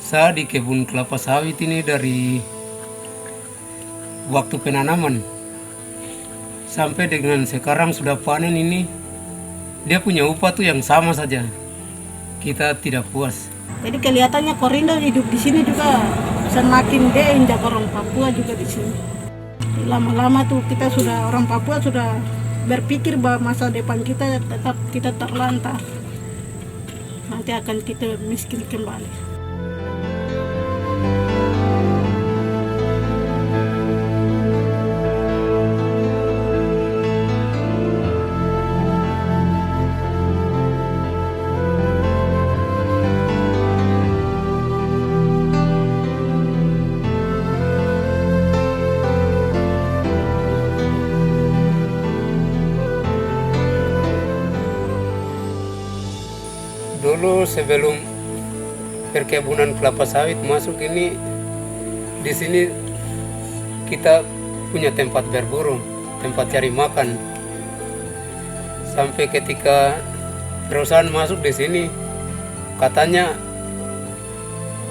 Saya di kebun kelapa sawit ini dari waktu penanaman sampai dengan sekarang sudah panen ini, dia punya upah tuh yang sama saja. Kita tidak puas. Jadi kelihatannya Korindo hidup di sini juga semakin dia injak orang Papua juga di sini. Lama-lama tuh kita sudah orang Papua sudah berpikir bahwa masa depan kita tetap kita terlantar. Nanti akan kita miskin kembali. Dulu sebelum perkebunan kelapa sawit masuk ini, di sini kita punya tempat berburu, tempat cari makan. Sampai ketika perusahaan masuk di sini, katanya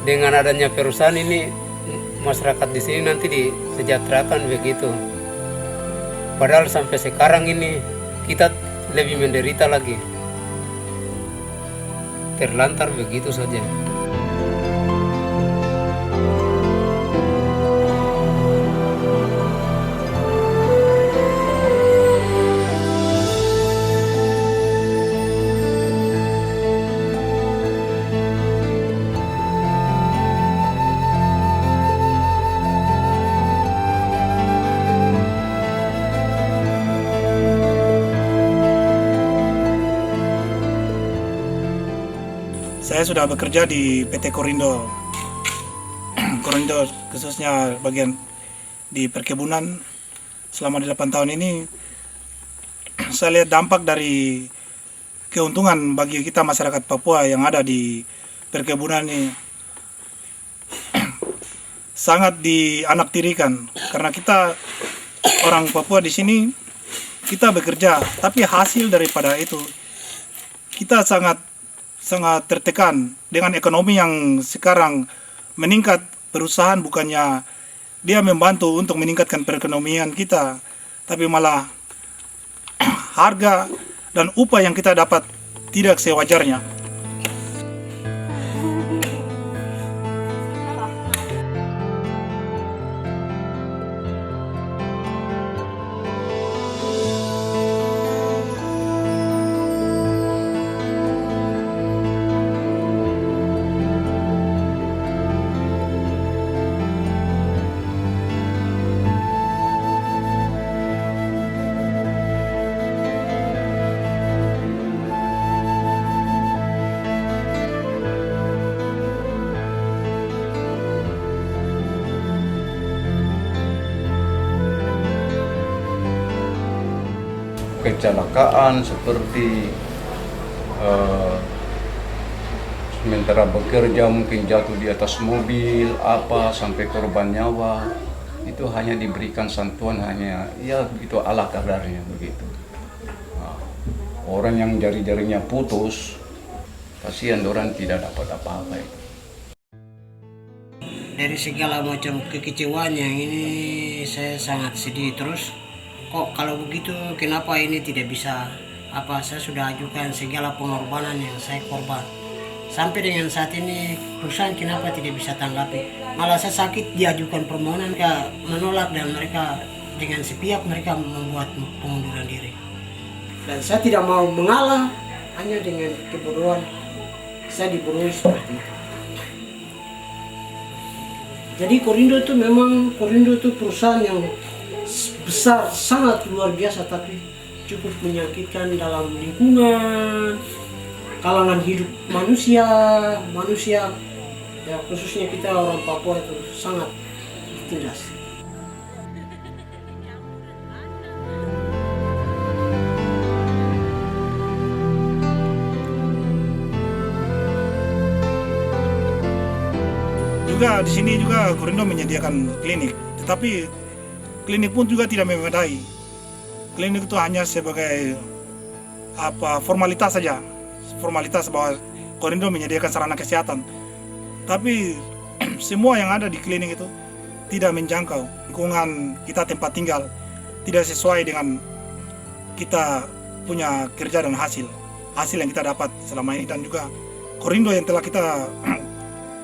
dengan adanya perusahaan ini masyarakat di sini nanti disejahterakan begitu. Padahal sampai sekarang ini kita lebih menderita lagi. Terlantar begitu saja. Saya sudah bekerja di PT Korindo, Korindo khususnya bagian di perkebunan selama 8 tahun ini. Saya lihat dampak dari keuntungan bagi kita masyarakat Papua yang ada di perkebunan ini sangat dianaktirikan, karena kita orang Papua di sini kita bekerja, tapi hasil daripada itu kita sangat tertekan dengan ekonomi yang sekarang meningkat. Perusahaan bukannya dia membantu untuk meningkatkan perekonomian kita, tapi malah harga dan upah yang kita dapat tidak sewajarnya. Kecelakaan seperti sementara bekerja mungkin jatuh di atas mobil apa sampai korban nyawa, itu hanya diberikan santuan, hanya ya begitu ala kadarnya begitu. Nah, orang yang jari-jarinya putus, kasihan orang tidak dapat apa-apa itu. Dari segala macam kekecewaan yang ini saya sangat sedih. Terus kok kalau begitu kenapa ini tidak bisa saya sudah ajukan segala pengorbanan yang saya korban sampai dengan saat ini, perusahaan kenapa tidak bisa tanggapi, malah saya sakit diajukan permohonan mereka menolak, dan mereka dengan sepihak mereka membuat pengunduran diri, dan saya tidak mau mengalah hanya dengan kebodohan saya dibodohi seperti itu. Jadi Korindo itu perusahaan yang besar, sangat luar biasa, tapi cukup menyakitkan dalam lingkungan, kalangan hidup manusia ya, khususnya kita orang Papua itu sangat ditindas. Juga di sini juga Korindo menyediakan klinik, tetapi klinik pun juga tidak memadai. Klinik itu hanya sebagai formalitas saja, formalitas bahwa Korindo menyediakan sarana kesehatan. Tapi semua yang ada di klinik itu tidak menjangkau lingkungan kita tempat tinggal, tidak sesuai dengan kita punya kerja dan hasil yang kita dapat selama ini, dan juga Korindo yang telah kita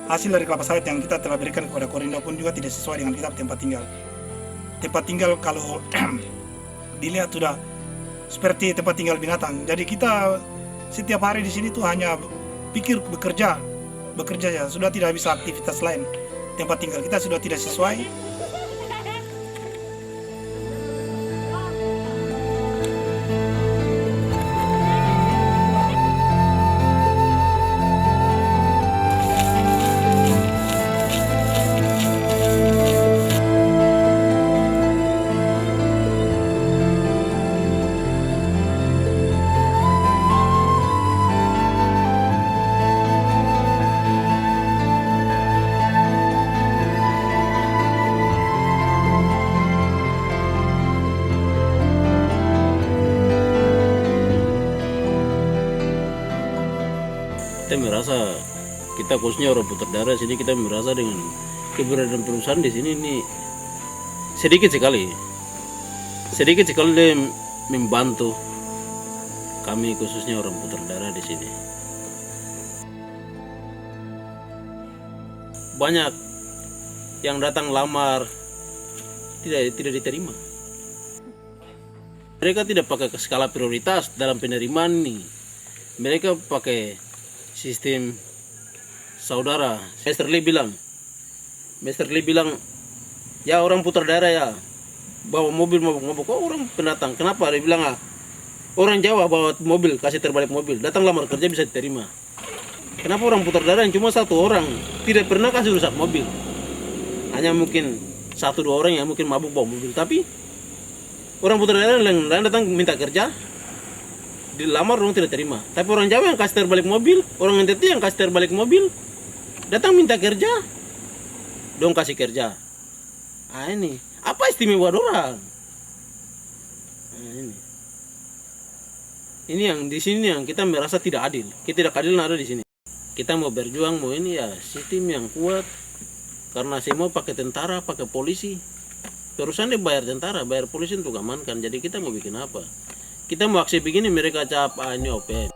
hasil dari kelapa sawit yang kita telah berikan kepada Korindo pun juga tidak sesuai dengan kita tempat tinggal. Tempat tinggal kalau dilihat sudah seperti tempat tinggal binatang. Jadi kita setiap hari di sini tuh hanya pikir bekerja ya, sudah tidak bisa aktivitas lain. Tempat tinggal kita sudah tidak sesuai. Kita merasa, kita khususnya orang Putrajaya sini, kita merasa dengan keberadaan perusahaan di sini ini sedikit sekali dia membantu kami khususnya orang Putrajaya di sini. Banyak yang datang lamar tidak diterima. Mereka tidak pakai skala prioritas dalam penerimaan ini. Mereka pakai sistem saudara. Mr. Lee bilang, ya orang Putrajaya ya, bawa mobil mabuk-mabuk. Oh, orang pendatang. Kenapa? Dia bilang, orang Jawa bawa mobil, kasih terbalik mobil, datang lamar kerja bisa diterima. Kenapa orang Putrajaya yang cuma satu orang tidak pernah kasih rusak mobil? Hanya mungkin 1-2 orang yang mungkin mabuk bawa mobil. Tapi orang Putrajaya yang lain datang minta kerja, dilamar orang tidak terima. Tapi orang Jawa yang kasih terbalik mobil, orang NTT yang kasih terbalik mobil, datang minta kerja, dong kasih kerja. Ini apa istimewa orang? Ini yang di sini yang kita merasa tidak adil. Tidak adil ada di sini. Kita mau berjuang, mau ini ya sistem yang kuat. Karena semua pakai tentara, pakai polisi. Perusahaan dia bayar tentara, bayar polisi untuk amankan. Jadi kita mau bikin apa? Kita mau aksi begini, mereka cap, ini open.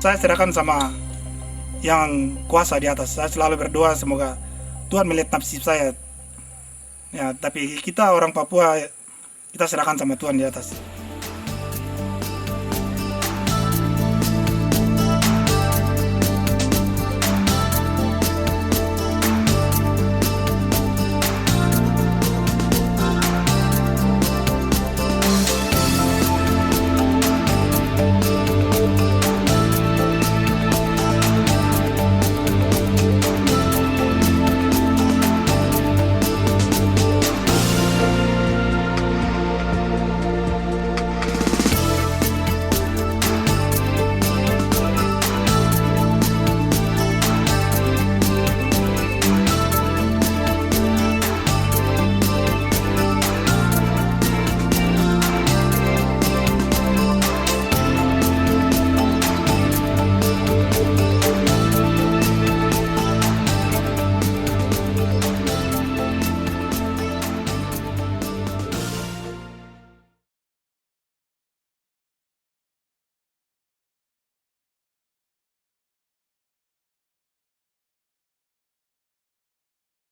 Saya serahkan sama yang kuasa di atas. Saya selalu berdoa semoga Tuhan melihat nasib saya. Ya, tapi kita orang Papua, kita serahkan sama Tuhan di atas.